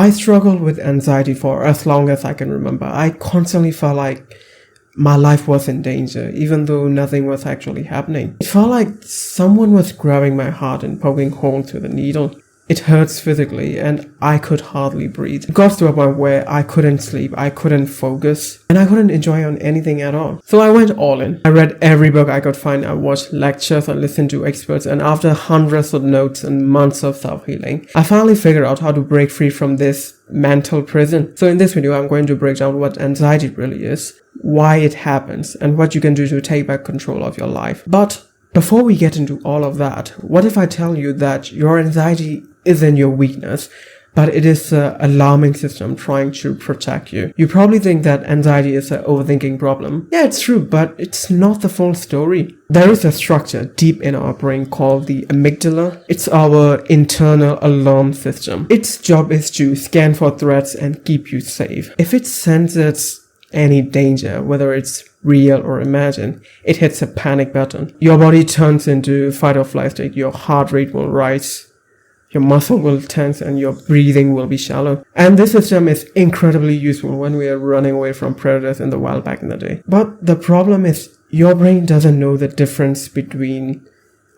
I struggled with anxiety for as long as I can remember. I constantly felt like my life was in danger, even though nothing was actually happening. It felt like someone was grabbing my heart and poking holes through the needle. It hurts physically, and I could hardly breathe. It got to a point where I couldn't sleep, I couldn't focus, and I couldn't enjoy on anything at all. So I went all in. I read every book I could find, I watched lectures, I listened to experts, and after hundreds of notes and months of self-healing, I finally figured out how to break free from this mental prison. So in this video, I'm going to break down what anxiety really is, why it happens, and what you can do to take back control of your life. But before we get into all of that, what if I tell you that your anxiety isn't your weakness, but it is an alarming system trying to protect you? You probably think that anxiety is an overthinking problem. Yeah, it's true, but it's not the full story. There is a structure deep in our brain called the amygdala. It's our internal alarm system. Its job is to scan for threats and keep you safe. If it senses any danger, whether it's real or imagined, it hits a panic button. Your body turns into fight or flight state. Your heart rate will rise, your muscle will tense, and your breathing will be shallow. And this system is incredibly useful when we are running away from predators in the wild back in the day. But the problem is your brain doesn't know the difference between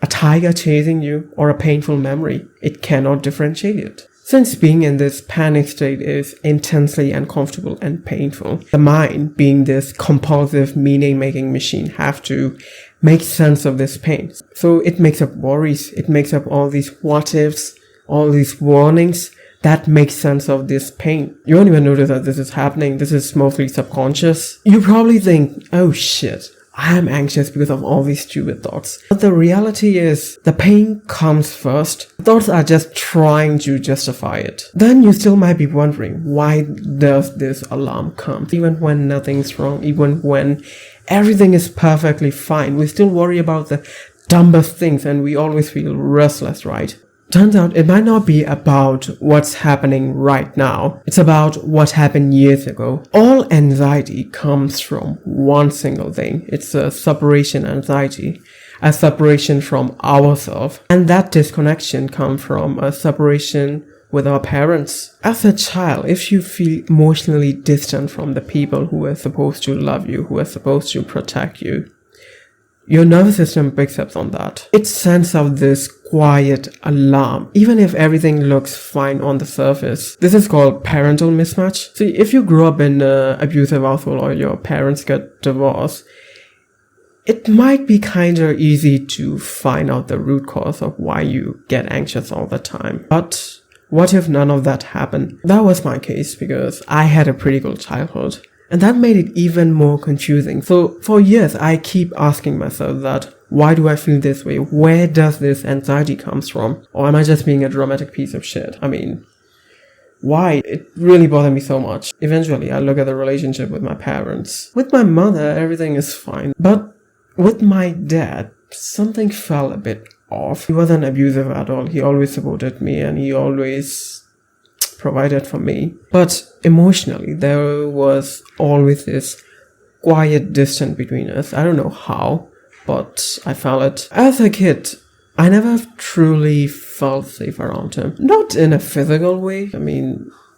a tiger chasing you or a painful memory. It cannot differentiate it. Since being in this panic state is intensely uncomfortable and painful, the mind, being this compulsive meaning-making machine, have to make sense of this pain. So it makes up worries, it makes up all these what-ifs, all these warnings that make sense of this pain. You won't even notice that this is happening. This is mostly subconscious. You probably think, oh shit, I am anxious because of all these stupid thoughts. But the reality is, the pain comes first. Thoughts are just trying to justify it. Then you still might be wondering, why does this alarm come? Even when nothing's wrong, even when everything is perfectly fine, we still worry about the dumbest things and we always feel restless, right? Turns out it might not be about what's happening right now. It's about what happened years ago. All anxiety comes from one single thing. It's a separation anxiety, a separation from ourselves. And that disconnection comes from a separation with our parents. As a child, if you feel emotionally distant from the people who are supposed to love you, who are supposed to protect you, your nervous system picks up on that. It sends out this quiet alarm, even if everything looks fine on the surface. This is called parental mismatch. See, if you grew up in an abusive household or your parents got divorced, it might be kinda easy to find out the root cause of why you get anxious all the time. But what if none of that happened? That was my case because I had a pretty good childhood. And that made it even more confusing. So for years, I keep asking myself that, why do I feel this way? Where does this anxiety comes from? Or am I just being a dramatic piece of shit? I mean, why? It really bothered me so much. Eventually, I look at the relationship with my parents. With my mother, everything is fine. But with my dad, something felt a bit off. He wasn't abusive at all. He always supported me and he always provided for me. But emotionally, there was always this quiet distance between us. I don't know how, but I felt it. As a kid, I never truly felt safe around him. Not in a physical way,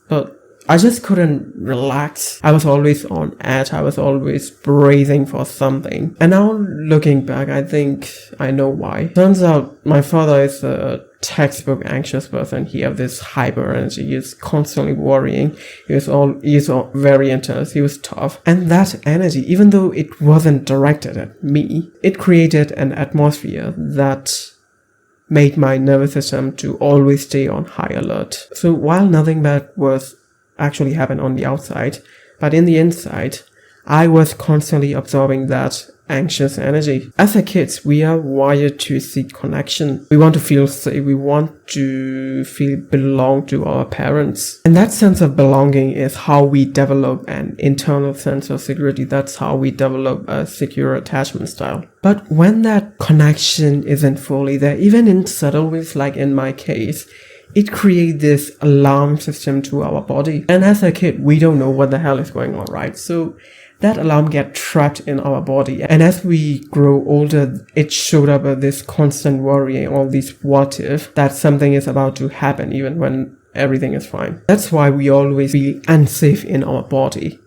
but I just couldn't relax. I was always on edge. I was always bracing for something. And now looking back, I think I know why. Turns out my father is a textbook anxious person. He has this hyper energy. He is constantly worrying. He's very intense. He was tough. And that energy, even though it wasn't directed at me, it created an atmosphere that made my nervous system to always stay on high alert. So while nothing bad was actually happened on the outside, but in the inside, I was constantly absorbing that anxious energy. As a kids, we are wired to seek connection. We want to feel safe. We want to feel belong to our parents. And that sense of belonging is how we develop an internal sense of security. That's how we develop a secure attachment style. But when that connection isn't fully there, even in subtle ways, like in my case, it creates this alarm system to our body. And as a kid, we don't know what the hell is going on, right? So that alarm gets trapped in our body. And as we grow older, it showed up as this constant worrying, all these what if, that something is about to happen, even when everything is fine. That's why we always feel unsafe in our body.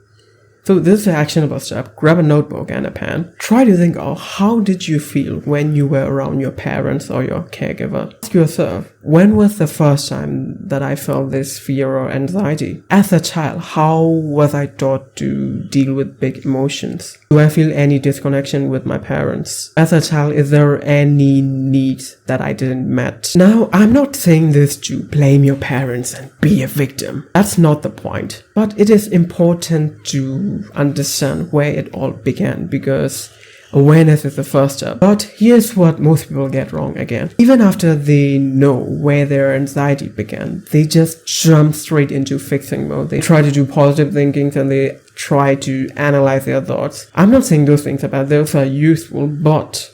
So this is an actionable step. Grab a notebook and a pen. Try to think of how did you feel when you were around your parents or your caregiver. Ask yourself, when was the first time that I felt this fear or anxiety? As a child, how was I taught to deal with big emotions? Do I feel any disconnection with my parents? As a child, is there any need that I didn't met? Now, I'm not saying this to blame your parents and be a victim. That's not the point. But it is important to understand where it all began, because awareness is the first step. But here's what most people get wrong again. Even after they know where their anxiety began, they just jump straight into fixing mode. They try to do positive thinking and they try to analyze their thoughts. I'm not saying those things are bad, those are useful, but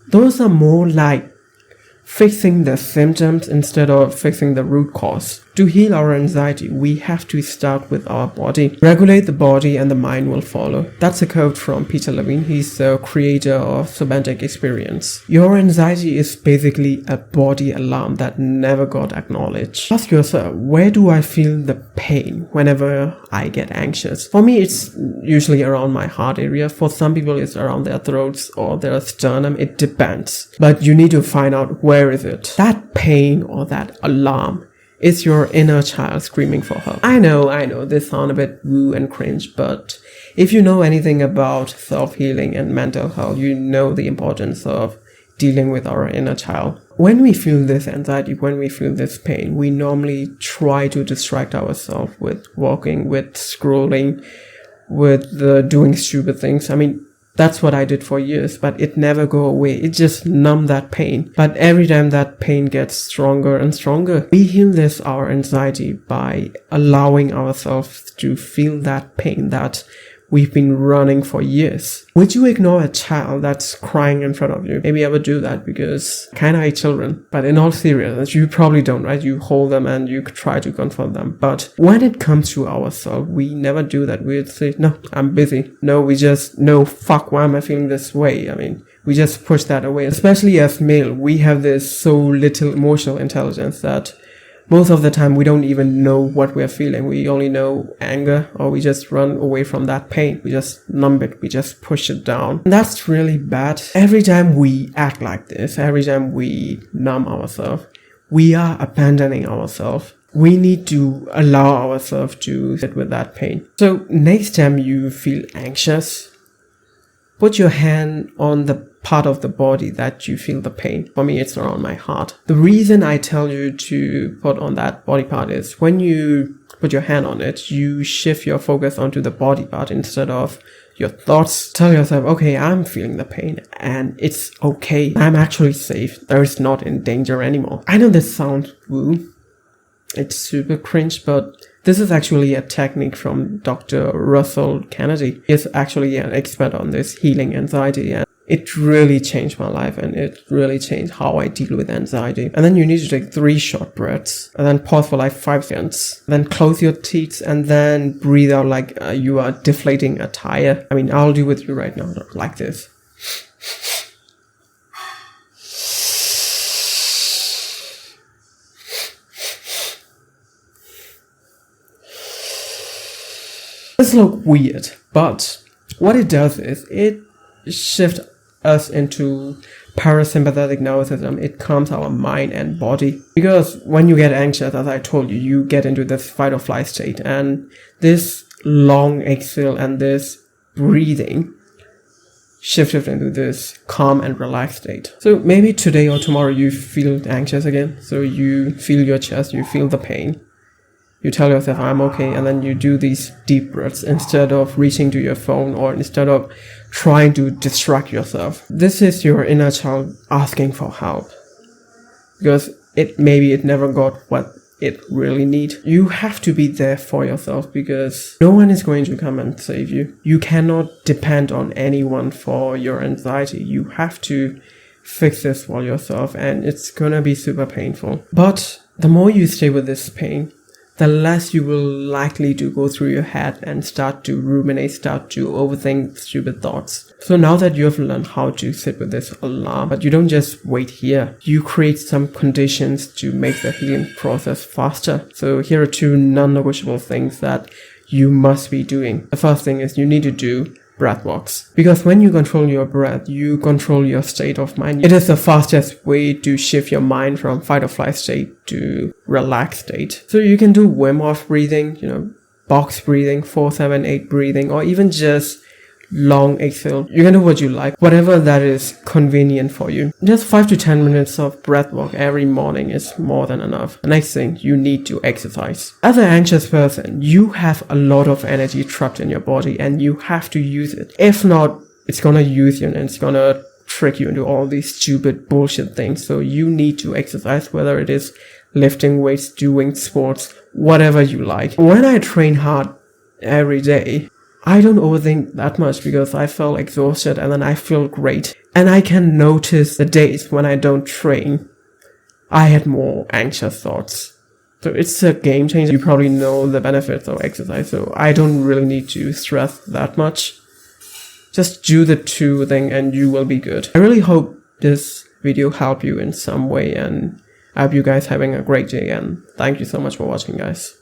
those are more like fixing the symptoms instead of fixing the root cause. To heal our anxiety, we have to start with our body. Regulate the body and the mind will follow. That's a quote from Peter Levine. He's the creator of somatic experience. Your anxiety is basically a body alarm that never got acknowledged. Ask yourself, where do I feel the pain whenever I get anxious? For me, it's usually around my heart area. For some people, it's around their throats or their sternum. It depends. But you need to find out where is it. That pain or that alarm is your inner child screaming for help. I know, this sounds a bit woo and cringe, but if you know anything about self-healing and mental health, you know the importance of dealing with our inner child. When we feel this anxiety, when we feel this pain, we normally try to distract ourselves with walking, with scrolling, with doing stupid things. I mean, that's what I did for years, but it never go away. It just numb that pain. But every time that pain gets stronger and stronger, we heal our anxiety by allowing ourselves to feel that pain that we've been running for years. Would you ignore a child that's crying in front of you? Maybe I would do that because I kind of hate children. But in all seriousness, you probably don't, right? You hold them and you try to comfort them. But when it comes to ourselves, we never do that. We'd say, no, I'm busy. No, we just, no, fuck, why am I feeling this way? I mean, we just push that away. Especially as male, we have this so little emotional intelligence that most of the time we don't even know what we're feeling. We only know anger, or we just run away from that pain. We just numb it. We just push it down. And that's really bad. Every time we act like this, every time we numb ourselves, we are abandoning ourselves. We need to allow ourselves to sit with that pain. So next time you feel anxious, put your hand on the part of the body that you feel the pain. For me, it's around my heart. The reason I tell you to put on that body part is when you put your hand on it, you shift your focus onto the body part instead of your thoughts. Tell yourself, okay, I'm feeling the pain and it's okay. I'm actually safe. There is not in danger anymore. I know this sounds woo. It's super cringe, but this is actually a technique from Dr. Russell Kennedy. He is actually an expert on this healing anxiety, and it really changed my life, and it really changed how I deal with anxiety. And then you need to take 3 short breaths and then pause for like 5 seconds. Then close your teeth and then breathe out like you are deflating a tire. I mean, I'll do with you right now, like this. This looks weird, but what it does is it shifts us into parasympathetic nervous system. It calms our mind and body. Because when you get anxious, as I told you, you get into this fight or flight state. And this long exhale and this breathing shifted into this calm and relaxed state. So maybe today or tomorrow you feel anxious again. So you feel your chest, you feel the pain. You tell yourself, I'm okay, and then you do these deep breaths instead of reaching to your phone or instead of trying to distract yourself. This is your inner child asking for help because it never got what it really needs. You have to be there for yourself because no one is going to come and save you. You cannot depend on anyone for your anxiety. You have to fix this for yourself, and it's gonna be super painful. But the more you stay with this pain, the less you will likely to go through your head and start to ruminate, start to overthink stupid thoughts. So now that you have learned how to sit with this alarm, but you don't just wait here, you create some conditions to make the healing process faster. So here are 2 non-negotiable things that you must be doing. The first thing is you need to do breath walks, because when you control your breath, you control your state of mind. It is the fastest way to shift your mind from fight or flight state to relaxed state. So you can do Wim Hof breathing, box breathing, 4-7-8 breathing, or even just long exhale. You can do what you like, whatever that is convenient for you. Just 5 to 10 minutes of breath work every morning is more than enough. The next thing, you need to exercise. As an anxious person, you have a lot of energy trapped in your body and you have to use it. If not, it's gonna use you and it's gonna trick you into all these stupid bullshit things. So you need to exercise, whether it is lifting weights, doing sports, whatever you like. When I train hard every day, I don't overthink that much because I feel exhausted and then I feel great. And I can notice the days when I don't train, I had more anxious thoughts. So it's a game changer. You probably know the benefits of exercise, so I don't really need to stress that much. Just do the 2 thing and you will be good. I really hope this video helped you in some way, and I hope you guys having a great day, and thank you so much for watching, guys.